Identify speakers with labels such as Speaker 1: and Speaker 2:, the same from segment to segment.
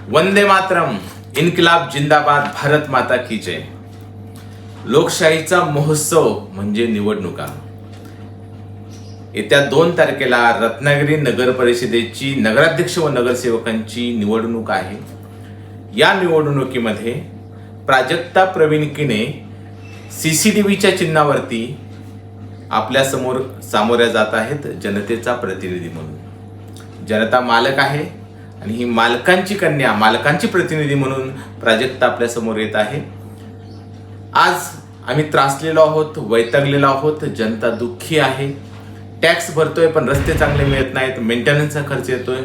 Speaker 1: वंदे मातरम, इन्किलाब जिंदाबाद, भारत माता की जय. लोकशाहीचा महोत्सव म्हणजे निवडणुका. येत्या 2 तारखेला रत्नागिरी नगर परिषदेची नगराध्यक्ष व नगरसेवकांची निवडणूक आहे. या निवडणुकीमध्ये प्राजक्ता प्रवीण किने CCTVच्या चिन्हावरती आपल्या समोर सामोऱ्या जात आहेत जनतेचा प्रतिनिधी म्हणून. जनता मालक आहे आणि ही मालकांची कन्या, मालकांची प्रतिनिधी म्हणून प्राजक्ता आपल्या समोर येत आहे. आज आम्ही त्रासलेलो आहोत, वैतागलेलो आहोत, जनता दुःखी आहे. टॅक्स भरतोय पण रस्ते चांगले मिळत नाहीत, मेंटेनन्सचा खर्च येतोय.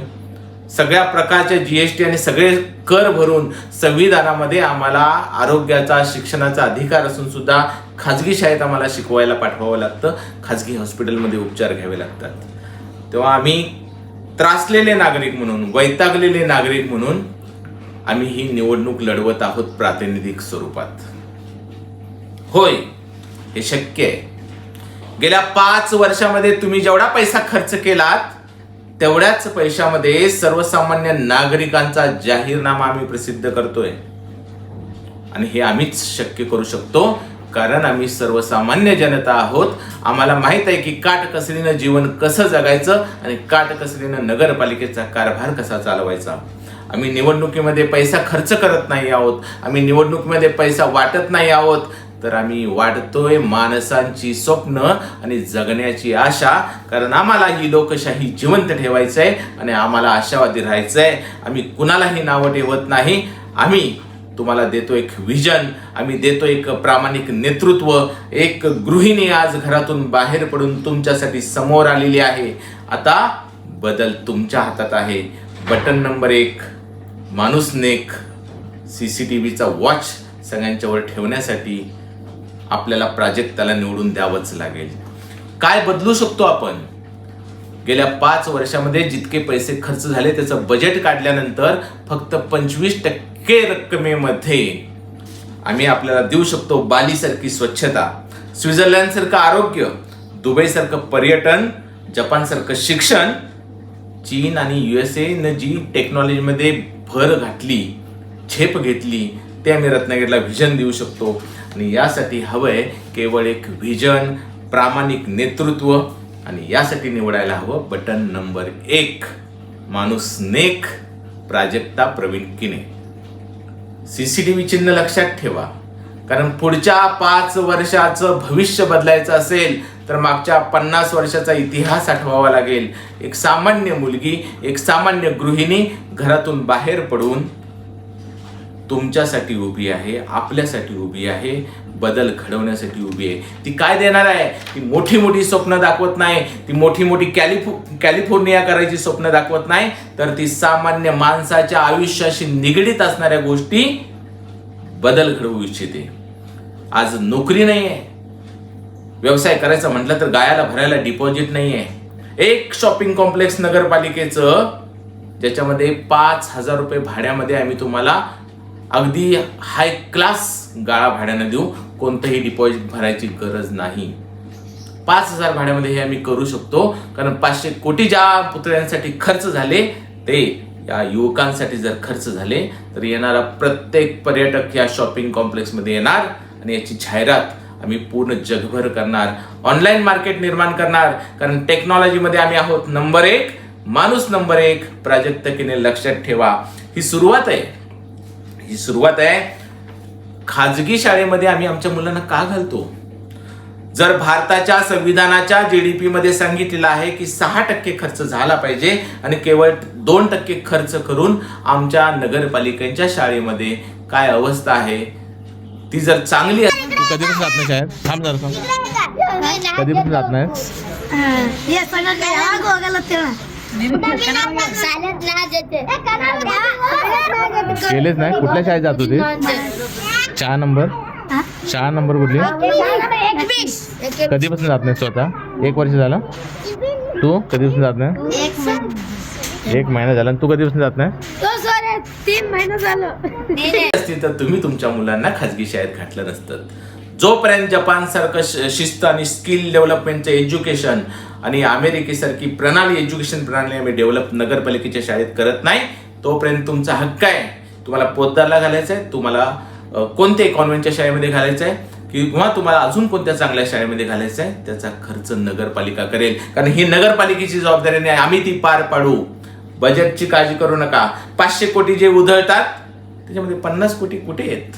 Speaker 1: सगळ्या प्रकारच्या GST आणि सगळे कर भरून संविधानामध्ये आम्हाला आरोग्याचा, शिक्षणाचा अधिकार असून सुद्धा खाजगी शाळेत आम्हाला शिकवायला पाठवावं लागतं, खाजगी हॉस्पिटलमध्ये उपचार घ्यावे लागतात. तेव्हा आम्ही त्रासलेले नागरिक म्हणून, वैतागलेले नागरिक म्हणून आम्ही ही निवडणूक लढवत आहोत प्रातिनिधिक स्वरूपात. होय, हे शक्य आहे. गेल्या 5 वर्षामध्ये तुम्ही जेवढा पैसा खर्च केलात तेवढ्याच पैशामध्ये सर्वसामान्य नागरिकांचा जाहीरनामा आम्ही प्रसिद्ध करतोय. आणि हे आम्हीच शक्य करू शकतो कारण आम्ही सर्वसामान्य जनता आहोत. आम्हाला माहित आहे की काटकसरीनं जीवन कसं जगायचं आणि काटकसरीनं नगरपालिकेचा कारभार कसा चालवायचा. आम्ही निवडणुकीमध्ये पैसा खर्च करत नाही आहोत, आम्ही निवडणुकीमध्ये पैसा वाटत नाही आहोत, तर आम्ही वाटतोय माणसांची स्वप्न आणि जगण्याची आशा. कारण आम्हाला ही लोकशाही जिवंत ठेवायचं आहे आणि आम्हाला आशावादी राहायचं आहे. आम्ही कुणालाही नावं ठेवत नाही. आम्ही तुम्हाला देतो एक व्हिजन, आम्ही देतो एक प्रामाणिक नेतृत्व. एक गृहिणी आज घरातून बाहेर पडून तुमच्यासाठी समोर आलेली आहे. आता बदल तुमच्या हातात आहे. बटन नंबर 1 माणूस नेक, CCTVचा वॉच सगळ्यांच्यावर ठेवण्यासाठी आपल्याला प्राजक्ताला निवडून द्यावंच लागेल. काय बदलू शकतो आपण? गेल्या 5 वर्षामध्ये जितके पैसे खर्च झाले त्याचं बजेट काढल्यानंतर फक्त 25% रक्कमेमध्ये आम्ही आपल्याला देऊ शकतो बालीसारखी स्वच्छता, स्वित्झर्लंडसारखं आरोग्य, दुबईसारखं पर्यटन, जपानसारखं शिक्षण. चीन आणि USA न जी टेक्नॉलॉजीमध्ये भर घातली, झेप घेतली, ते आम्ही रत्नागिरीला व्हिजन देऊ शकतो. आणि यासाठी हवंय केवळ एक व्हिजन, प्रामाणिक नेतृत्व. आणि यासाठी निवडायला हवं बटन नंबर 1 माणूस नेक, प्राजक्ता प्रवीण किने. CCTV चिन्ह लक्षात ठेवा. कारण पुढच्या 5 वर्षाचं भविष्य बदलायचं असेल तर मागच्या 50 वर्षाचा इतिहास आठवावा लागेल. एक सामान्य मुलगी, एक सामान्य गृहिणी घरातून बाहेर पडून तुमच्यासाठी उभी आहे, आपल्यासाठी उभी आहे, बदल घडवण्यासाठी उभी आहे. ती काय देणार आहे? ती मोठी मोठी स्वप्न दाखवत नाही, ती मोठी मोठी कॅलिफोर्निया करायची स्वप्न दाखवत नाही, तर ती सामान्य माणसाच्या आयुष्याशी निगडीत असणाऱ्या गोष्टी बदल घडवू इच्छिते. आज नोकरी नाही आहे, व्यवसाय करायचा म्हटलं तर गायाला भरायला डिपॉझिट नाही आहे. एक शॉपिंग कॉम्प्लेक्स नगरपालिकेचं ज्याच्यामध्ये 5,000 रुपये भाड्यामध्ये आम्ही तुम्हाला अगदी हाय क्लास गाळा भाड्यानं देऊ, कोणतंही डिपॉझिट भरायची गरज नाही. 5,000 भाड्यामध्ये हे आम्ही करू शकतो. कारण 500 कोटी ज्या पुतळ्यांसाठी खर्च झाले ते या युवकांसाठी जर खर्च झाले तर येणारा प्रत्येक पर्यटक या शॉपिंग कॉम्प्लेक्समध्ये येणार आणि याची जाहिरात आम्ही पूर्ण जगभर करणार. ऑनलाईन मार्केट निर्माण करणार. कारण टेक्नॉलॉजीमध्ये आम्ही आहोत नंबर 1, माणूस नंबर 1, प्राजक्ता किने. लक्षात ठेवा, ही सुरुवात आहे. ही सुरुवात आहे. खाजगी शाळेमध्ये आम्ही आमच्या मुलांना का घालतो? जर भारताच्या संविधानाच्या GDP मध्ये सांगितलेलं आहे की 6% खर्च झाला पाहिजे आणि केवळ 2% खर्च करून आमच्या नगरपालिकेच्या शाळेमध्ये काय अवस्था आहे ती जर चांगली
Speaker 2: तू कधीपासून जात नाही शाळेत? थांब जरा थांब. कधीपासून जात नाही? गेलेच नाही. कुठल्या शाळेत जात होती? 4 नंबर. 4 नंबर कुठली? कधीपासून जात नाही स्वतः? 1 वर्ष झालं. तू कधीपासून जात नाही? 1 महिना झाला. तू कधीपासून जात नाही?
Speaker 3: 3 महिने झालं.
Speaker 1: तर तुम्ही तुमच्या मुलांना खाजगी शाळेत घातलं नसतं. जोपर्यंत जपान सारखं शिस्त आणि स्किल डेव्हलपमेंटचं एज्युकेशन आणि अमेरिकेसारखी प्रणाली, एज्युकेशन प्रणाली आम्ही डेव्हलप नगरपालिकेच्या शाळेत करत नाही, तोपर्यंत तुमचा हक्क आहे. तुम्हाला पोतदारला घालायचं आहे, तुम्हाला कोणत्याही कॉन्व्हेंटच्या शाळेमध्ये घालायचं आहे किंवा तुम्हाला अजून कोणत्या चांगल्या शाळेमध्ये घालायचं आहे, त्याचा खर्च नगरपालिका करेल. कारण ही नगरपालिकेची जबाबदारी नाही, आम्ही ती पार पाडू. बजेटची काळजी करू नका. 500 कोटी जे उधळतात त्याच्यामध्ये 50 कोटी कुठे आहेत?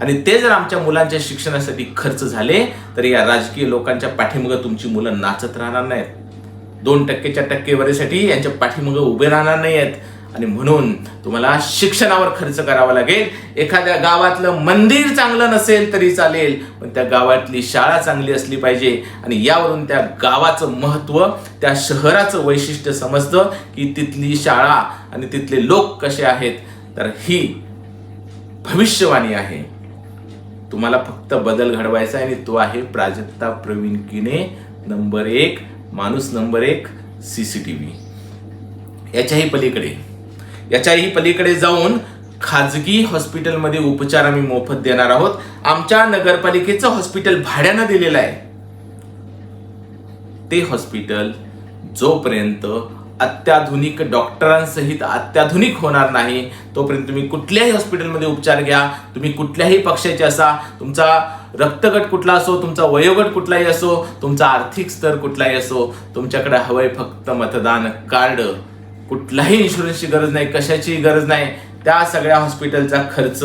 Speaker 1: आणि ते जर आमच्या मुलांच्या शिक्षणासाठी खर्च झाले तर या राजकीय लोकांच्या पाठीमागे तुमची मुलं नाचत राहणार नाहीत. 2% टक्केवारीसाठी यांच्या पाठीमागे उभे राहणार नाहीत. आणि म्हणून तुम्हाला शिक्षणावर खर्च करावा लागेल. एखाद्या गावातलं मंदिर चांगलं नसेल तरी चालेल, पण त्या गावातली शाळा चांगली असली पाहिजे. आणि यावरून त्या गावाचं महत्त्व, त्या शहराचं वैशिष्ट्य समजतं की तिथली शाळा आणि तिथले लोक कसे आहेत. तर ही भविष्यवाणी आहे. तुम्हाला फक्त बदल घडवायचा आहे आणि तो आहे प्राजक्ता प्रवीण किने नंबर 1, माणूस नंबर 1, CCTV. याच्याही पलीकडे जाऊन खाजगी हॉस्पिटलमध्ये उपचार आम्ही मोफत देणार आहोत. आमच्या नगरपालिकेचं हॉस्पिटल भाड्यानं दिलेलं आहे. ते हॉस्पिटल जोपर्यंत अत्याधुनिक डॉक्टरांसहित अत्याधुनिक होणार नाही तोपर्यंत तुम्ही कुठल्याही हॉस्पिटलमध्ये उपचार घ्या. तुम्ही कुठल्याही पक्षाचे असा, तुमचा रक्तगट कुठला असो, तुमचा वयोगट कुठलाही असो, तुमचा आर्थिक स्तर कुठलाही असो, तुमच्याकडे हवंय फक्त मतदान कार्ड. कुठलाही इन्शुरन्सची गरज नाही, कशाची गरज नाही. त्या सगळ्या हॉस्पिटलचा खर्च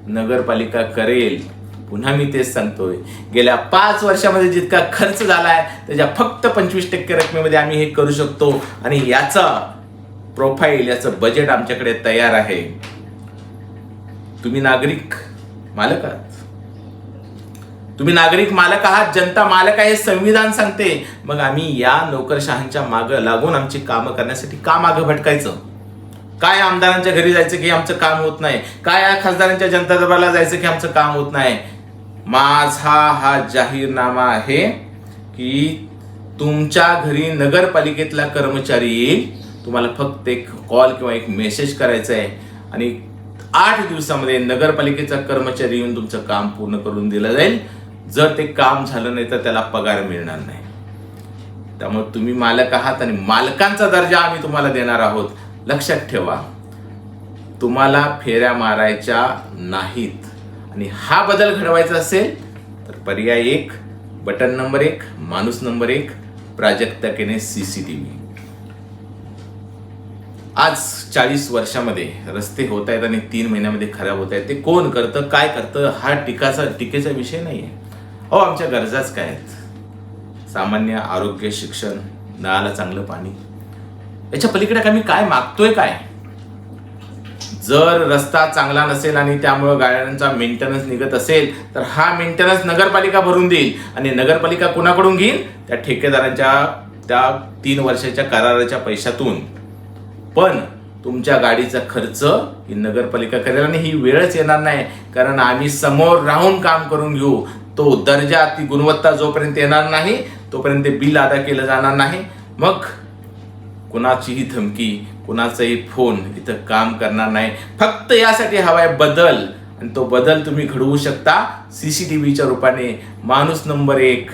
Speaker 1: नगरपालिका करेल. पुन्हा मी तेच सांगतोय, गेल्या 5 वर्षामध्ये जितका खर्च झालाय त्याच्या फक्त 25% रकमेमध्ये आम्ही हे करू शकतो. आणि याचा प्रोफाईल, याचं बजेट आमच्याकडे तयार आहे. तुम्ही नागरिक मालक आहात. तुम्ही नागरिक मालक आहात, जनता मालक आहे, संविधान सांगते. मग आम्ही या नोकरशहांच्या मागं लागून आमची कामं करण्यासाठी का मागं भटकायचं? काय आमदारांच्या घरी जायचं की आमचं काम होत नाही? काय या खासदारांच्या जनता दरबाराला जायचं की आमचं काम होत नाही? माझा हा जाहीरनामा आहे की तुमच्या घरी नगरपालिकेतला कर्मचारी येईल. तुम्हाला फक्त एक कॉल किंवा एक मेसेज करायचा आहे आणि 8 दिवसामध्ये नगरपालिकेचा कर्मचारी येऊन तुमचं काम पूर्ण करून दिलं जाईल. जर ते काम झालं नाही तर त्याला पगार मिळणार नाही. त्यामुळे तुम्ही मालक आहात आणि मालकांचा दर्जा आम्ही तुम्हाला देणार आहोत. लक्षात ठेवा, तुम्हाला फेऱ्या मारायच्या नाहीत. आणि हा बदल घडवायचा असेल तर पर्याय 1, बटन नंबर 1, माणूस नंबर 1, प्राजक्ता किने, CCTV. आज 40 वर्षामध्ये रस्ते होत आहेत आणि 3 महिन्यामध्ये खराब होत आहेत. ते कोण करतं, काय करतं, हा टीकेचा विषय नाही आहे. अहो, आमच्या गरजाच काय आहेत? सामान्य आरोग्य, शिक्षण, नळाला चांगलं पाणी. याच्या पलीकडे आम्ही काय मागतोय काय? जर रस्ता चांगला नसेल आणि त्यामुळे गाड्यांचा मेंटेनन्स निघत असेल तर हा मेंटेनन्स नगरपालिका भरून देईल. आणि नगरपालिका कोणाकडून घेईल? त्या ठेकेदारांच्या त्या 3 वर्षाच्या कराराच्या पैशातून. पण तुमच्या गाडीचा खर्च ही नगरपालिका करेल आणि ही वेळच येणार नाही. कारण आम्ही समोर राहून काम करून घेऊ. तो दर्जा, ती गुणवत्ता जोपर्यंत येणार नाही तोपर्यंत बिल अदा केलं जाणार नाही. मग कुणाचीही धमकी, कुणाचाही फोन इथं काम करणार नाही. फक्त यासाठी हवाय बदल. आणि तो बदल तुम्ही घडवू शकता CCTVच्या रूपाने. माणूस नंबर 1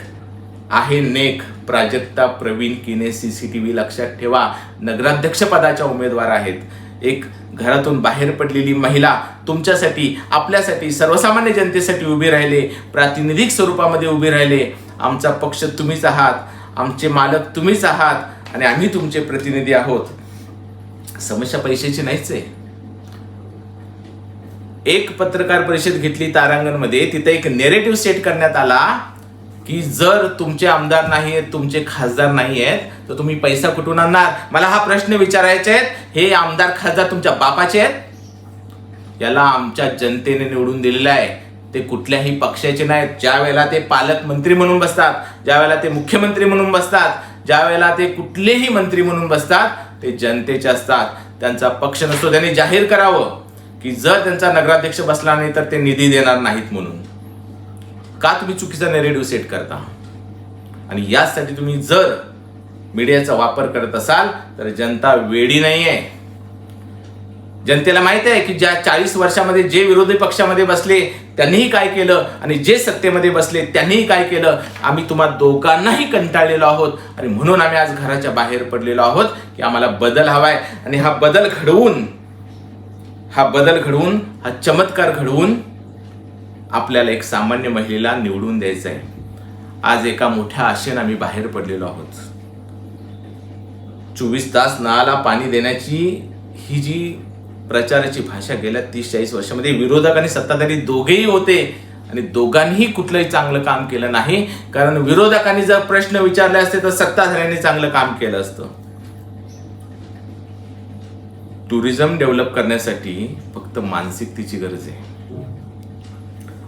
Speaker 1: आहे नेक, प्राजक्ता प्रवीण किने, CCTV. लक्षात ठेवा, नगराध्यक्ष पदाच्या उमेदवार आहेत. एक घरातून बाहेर पडलेली महिला तुमच्यासाठी, आपल्यासाठी, सर्वसामान्य जनतेसाठी उभी राहिले, प्रातिनिधिक स्वरूपामध्ये उभी राहिले. आमचा पक्ष तुम्हीच आहात, आमचे मालक तुम्हीच आहात आणि आम्ही तुमचे प्रतिनिधी आहोत. समस्या पैशाची नाहीच आहे. एक पत्रकार परिषद घेतली तारांगणमध्ये, तिथे एक नेरेटिव्ह सेट करण्यात आला की जर तुमचे आमदार नाही आहेत, तुमचे खासदार नाही आहेत तर तुम्ही पैसा कुठून आणणार? मला हा प्रश्न विचारायचे आहेत. हे आमदार खासदार तुमच्या बापाचे आहेत? याला आमच्या जनतेने निवडून दिलेलं आहे. ते कुठल्याही पक्षाचे नाहीत. ज्या वेळेला ते पालकमंत्री म्हणून बसतात, ज्या वेळेला ते मुख्यमंत्री म्हणून बसतात, ज्या वेळेला ते कुठलेही मंत्री म्हणून बसतात, ते जनतेचे असतात. त्यांचा पक्ष नसतो. त्यांनी जाहीर करावं की जर त्यांचा नगराध्यक्ष बसला नाही तर ते निधी देणार नाहीत म्हणून. का तुम्ही चुकीचा नेरेटिव्ह सेट करता? आणि यासाठी तुम्ही जर मीडियाचा वापर करत असाल तर जनता वेडी नाहीये. जनतेला माहिती आहे की ज्या 40 वर्षामध्ये जे विरोधी पक्षामध्ये बसले त्यांनीही काय केलं आणि जे सत्तेमध्ये बसले त्यांनीही काय केलं. आम्ही तुम्हा दोघांनाही कंटाळलेलो आहोत आणि म्हणून आम्ही आज घराच्या बाहेर पडलेलो आहोत की आम्हाला बदल हवाय. आणि हा बदल घडवून हा बदल घडवून, हा चमत्कार घडवून आपल्याला एक सामान्य महिलेला निवडून द्यायचं आहे. आज एका मोठ्या आशेने आम्ही बाहेर पडलेलो आहोत. 24 तास नळाला पाणी देण्याची ही जी प्रचाराची भाषा गेल्या 30-40 वर्षामध्ये विरोधक आणि सत्ताधारी दोघेही होते आणि दोघांनीही कुठलंही चांगलं काम केलं नाही. कारण विरोधकांनी जर प्रश्न विचारले असते तर सत्ताधाऱ्यांनी चांगलं काम केलं असतं. टुरिझम डेव्हलप करण्यासाठी फक्त मानसिकतेची गरज आहे.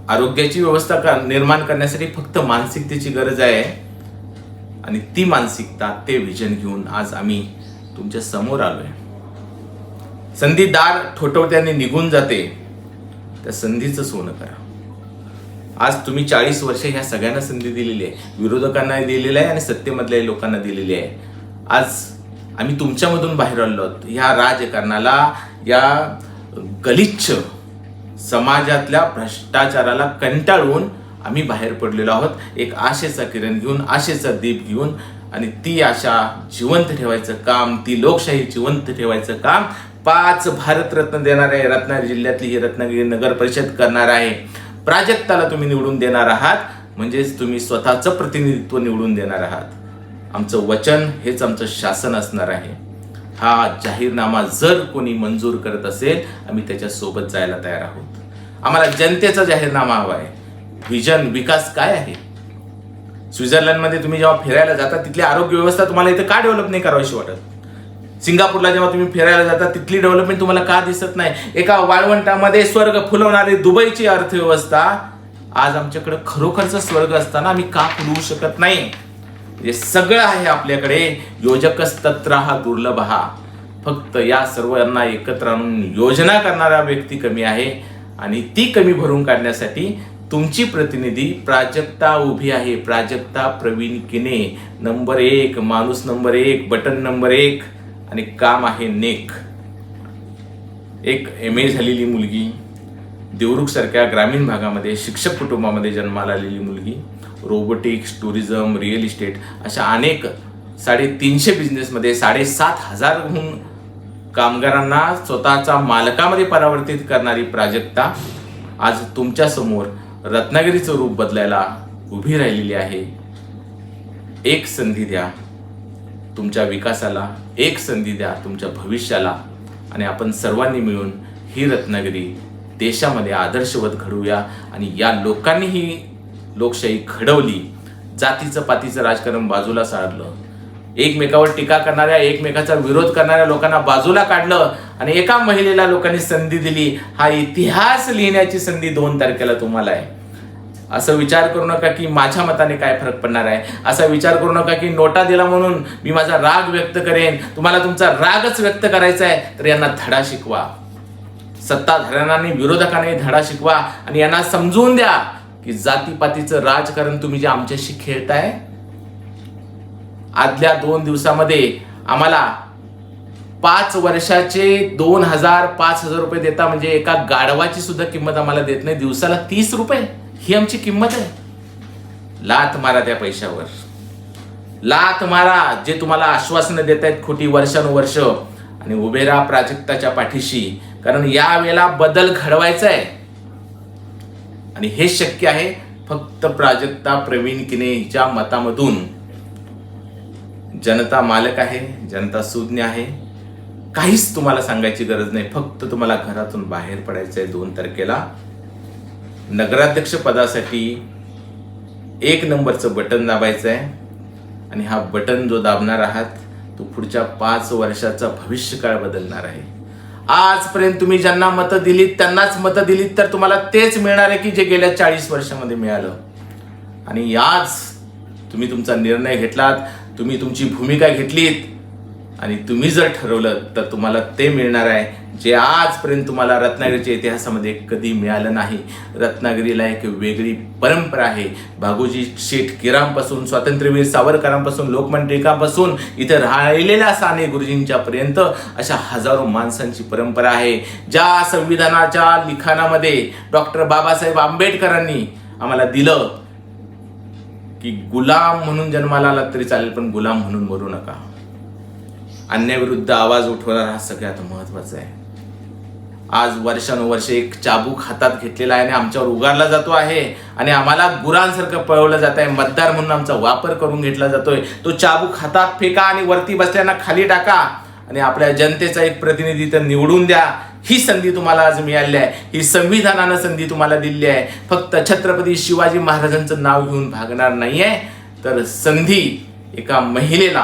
Speaker 1: आरोग्याची व्यवस्था निर्माण करण्यासाठी फक्त मानसिकतेची गरज आहे. आणि ती मानसिकता, ते विजन घेऊन आज आम्ही तुमच्या समोर आलोय. संधी दार ठोठवत्याने निघून जाते, त्या संधीचं सोनं करा. आज तुम्ही 40 वर्ष ह्या सगळ्यांना संधी दिलेली आहे. विरोधकांना दिलेली आहे आणि सत्तेमधल्या लोकांना दिलेली आहे. आज आम्ही तुमच्यामधून बाहेर आलो आहोत. ह्या राजकारणाला, या गलिच्छ समाजातल्या भ्रष्टाचाराला कंटाळून आम्ही बाहेर पडलेलो आहोत. एक आशेचा किरण घेऊन, आशेचा दीप घेऊन, आणि ती आशा जिवंत ठेवायचं काम, ती लोकशाही जिवंत ठेवायचं काम 5 भारतरत्न देणार आहे. रत्नागिरी जिल्ह्यातली ही रत्नागिरी नगर परिषद करणार आहे. प्राजक्ताला तुम्ही निवडून देणार आहात, म्हणजेच तुम्ही स्वतःचं प्रतिनिधित्व निवडून देणार आहात. आमचं वचन हेच आमचं शासन असणार आहे. हा जाहीरनामा जर कोणी मंजूर करत असेल, आम्ही त्याच्या सोबत जायला तयार आहोत. आम्हाला जनतेचा जाहीरनामा हवा आहे. व्हिजन, विकास काय आहे? स्वित्झर्लंडमध्ये तुम्ही जेव्हा फिरायला जाता तिथली आरोग्य व्यवस्था तुम्हाला इथे का डेव्हलप नाही करावीशी वाटत? सिंगापूरला जेव्हा तुम्ही फिरायला जाता तिथली डेव्हलपमेंट तुम्हाला का दिसत नाही? एका वाळवंटामध्ये स्वर्ग फुलवणारी दुबईची अर्थव्यवस्था आज आमच्याकडे खरोखरचा स्वर्ग असताना आम्ही का फुलवू शकत नाही? हे सगळं आहे आपल्याकडे. योजकच तत्रहा दुर्लभहा. फक्त या सर्वांना एकत्र आणून योजना करणारा व्यक्ती कमी आहे. आणि ती कमी भरून काढण्यासाठी तुमची प्रतिनिधी प्राजक्ता उभी आहे. प्राजक्ता प्रवीण किने, नंबर 1, माणूस नंबर 1, बटन नंबर 1, आणि काम आहे नेक. एक MA झालेली मुलगी, देवरुख सारख्या ग्रामीण भागामध्ये शिक्षक कुटुंबामध्ये जन्माला आलेली मुलगी, रोबोटिक्स, टुरिझम, रिअल इस्टेट अशा अनेक 350 बिझनेसमध्ये 7,500हून कामगारांना स्वतःच्या मालकामध्ये परावर्तित करणारी प्राजक्ता आज तुमच्या समोर रत्नागिरीचं रूप बदलायला उभी राहिलेली आहे. एक संधी द्या तुमच्या विकासाला, एक संधी द्या तुमच्या भविष्याला, आणि आपण सर्वांनी मिळून ही रत्नागिरी देशामध्ये आदर्शवत घडवूया. आणि या लोकांनी ही लोकशाही घडवली. जातीचं पातीचं राजकारण बाजूला सारलं, एकमेकावर टीका करणाऱ्या, एकमेकाचा विरोध करणाऱ्या लोकांना बाजूला काढलं, आणि एका महिलेला लोकांनी संधी दिली. हा इतिहास लिहिण्याची संधी 2 तारखेला तुम्हाला आहे. असं विचार करू नका की माझ्या मताने काय फरक पडणार आहे. असा विचार करू नका की नोटा दिला म्हणून मी माझा राग व्यक्त करेन. तुम्हाला तुमचा रागच व्यक्त करायचा आहे तर यांना धडा शिकवा. सत्ताधाऱ्यांना आणि विरोधकांनाही धडा शिकवा आणि यांना समजून द्या की जातीपातीचं राजकारण तुम्ही जे आमच्याशी खेळताय. आदल्या 2 दिवसामध्ये आम्हाला 5 वर्षाचे 2,000-5,000 रुपये देता, म्हणजे एका गाढवाची सुद्धा किंमत आम्हाला देत नाही. दिवसाला 30 रुपये ही आमची किंमत आहे. लात मारा त्या पैशावर, लात मारा जे तुम्हाला आश्वासनं देत आहेत खोटी वर्षानुवर्ष, आणि उभे राहा प्राजक्ताच्या पाठीशी. कारण या वेळेला बदल घडवायचा आहे आणि हे शक्य आहे फक्त प्राजक्ता प्रवीण किने हिच्या मतामधून. जनता मालक आहे, जनता सुज्ञ आहे. काहीच तुम्हाला सांगायची गरज नाही. फक्त तुम्हाला घरातून बाहेर पडायचं आहे. 2 तारखेला नगराध्यक्ष पदासाठी 1 नंबरचं बटन दाबायचं आहे. आणि हा बटन जो दाबणार आहात तो पुढच्या 5 वर्षाचा भविष्यकाळ बदलणार आहे. आजपर्यंत तुम्ही ज्यांना मतं दिलीत त्यांनाच मतं दिलीत तर तुम्हाला तेच मिळणार आहे की जे गेल्या 40 वर्षामध्ये मिळालं. आणि आज तुम्ही तुमचा निर्णय घेतलात, तुम्ही तुमची भूमिका घेतलीत, आणि तुम्ही जर ठरवलं तर तुम्हाला ते मिळणार आहे जे आजपर्यंत तुम्हाला रत्नागिरीच्या इतिहासामध्ये कधी मिळालं नाही. रत्नागिरीला एक वेगळी परंपरा आहे. भागोजी शेठ केरांपासून, स्वातंत्र्यवीर सावरकरांपासून, लोकमान्य टिळकांपासून इथे राहिलेल्या साने गुरुजींच्या पर्यंत अशा हजारो माणसांची परंपरा आहे. ज्या संविधानाच्या लिखाणामध्ये डॉक्टर बाबासाहेब आंबेडकरांनी आम्हाला दिलं की गुलाम म्हणून जन्माला आला तरी चालेल पण गुलाम म्हणून मरू नका. अन्यायाविरुद्ध आवाज उठवणारा हा सगळ्यात महत्वाचा आहे. आज वर्षानुवर्षे एक चाबूक हातात घेतलेला आहे आणि आमच्यावर उगारला जातो आहे आणि आम्हाला गुरांसारखं पळवलं जात आहे. मतदार म्हणून आमचा वापर करून घेतला जातोय. तो चाबूक हातात फेका आणि वरती बसल्याना खाली टाका आणि आपल्या जनतेचा एक प्रतिनिधी तर निवडून द्या. ही संधी तुम्हाला आज मिळाली आहे. ही संविधानानं संधी तुम्हाला दिली आहे. फक्त छत्रपती शिवाजी महाराजांचं नाव घेऊन भागणार नाहीये, तर संधी एका महिलेला,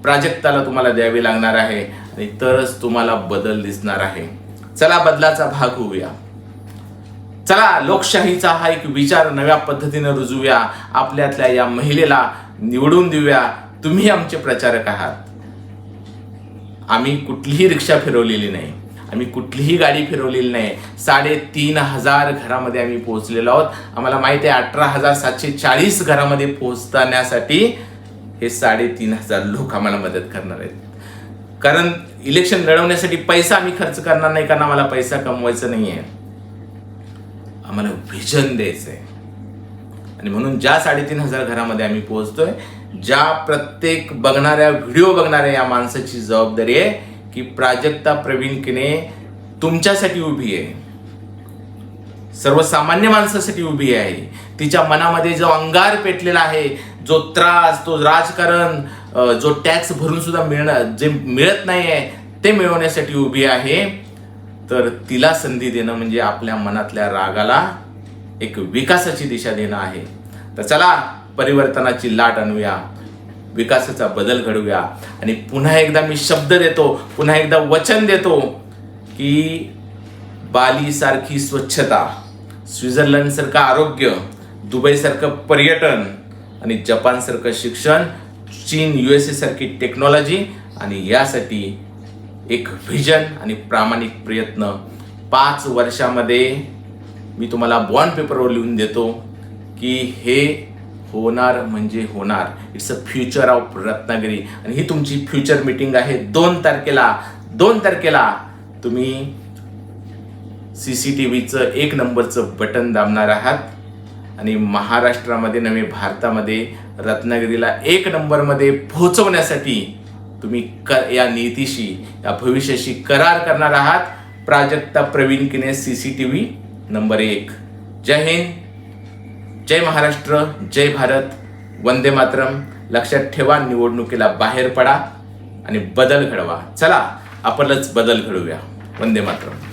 Speaker 1: प्राजक्ताला तुम्हाला द्यावी लागणार आहे आणि तरच तुम्हाला बदल दिसणार आहे. चला बदलाचा भाग होऊया. चला लोकशाहीचा हा एक विचार नव्या पद्धतीने रुजवूया. आपल्यातल्या या महिलेला निवडून देऊया. तुम्ही आमचे प्रचारक आहात. आम्ही कुठलीही रिक्षा फिरवलेली नाही, आम्ही कुठलीही गाडी फिरवलेली नाही. 3,500 घरामध्ये आम्ही पोहोचलेलो आहोत. आम्हाला माहिती आहे 18,740 घरामध्ये पोहोचण्यासाठी हे 3,500 लोक आम्हाला मदत करणार आहेत. कारण इलेक्शन लढवण्यासाठी पैसा आम्ही खर्च करणार नाही, कारण आम्हाला पैसा कमवायचा नाहीये, आम्हाला व्हिजन द्यायचंय. आणि म्हणून ज्या 3,500 घरामध्ये आम्ही पोहोचतोय, ज्या प्रत्येक व्हिडिओ बघणाऱ्या या माणसाची जबाबदारी आहे की प्राजक्ता प्रवीण किने तुमच्यासाठी उभी आहे, सर्वसामान्य माणसासाठी उभी आहे. तिच्या मनामध्ये जो अंगार पेटलेला आहे, जो त्रास, तो राजकारण, जो टॅक्स भरून सुद्धा जे मिळत नाहीये ते मिळवण्यासाठी उभी आहे. तर तिला संधी देणं म्हणजे आपल्या मनातल्या रागाला एक विकासाची दिशा देणं आहे. तर चला परिवर्तनाची लाट आणूया, विकासाचा बदल घडवूया. आणि पुन्हा एकदा मी शब्द देतो, पुन्हा एकदा वचन देतो की बालीसारखी स्वच्छता, स्वित्झर्लंडसारखं आरोग्य, दुबईसारखं पर्यटन आणि जपानसारखं शिक्षण, चीन USA सारखी टेक्नॉलॉजी, आणि यासाठी एक व्हिजन आणि प्रामाणिक प्रयत्न 5 वर्षामध्ये मी तुम्हाला बॉन्ड पेपरवर लिहून देतो की हे होणार म्हणजे होणार. It's a future of Ratnagiri. आणि ही तुमची फ्युचर मीटिंग आहे 2 तारखेला तुम्ही CCTVचं 1 नंबरचं बटन दाबणार आहात आणि महाराष्ट्रामध्ये नव्हे भारतामध्ये रत्नागिरीला 1 नंबरमध्ये पोहोचवण्यासाठी तुम्ही या नीतीशी, या भविष्याशी करार करणार आहात. प्राजक्ता प्रवीण किने CCTV नंबर 1. जय हिंद, जय महाराष्ट्र, जय भारत, वंदे मातरम. लक्षात ठेवा, निवडणुकीला बाहेर पडा आणि बदल घडवा. चला आपणच बदल घडवूया. वंदे मातरम.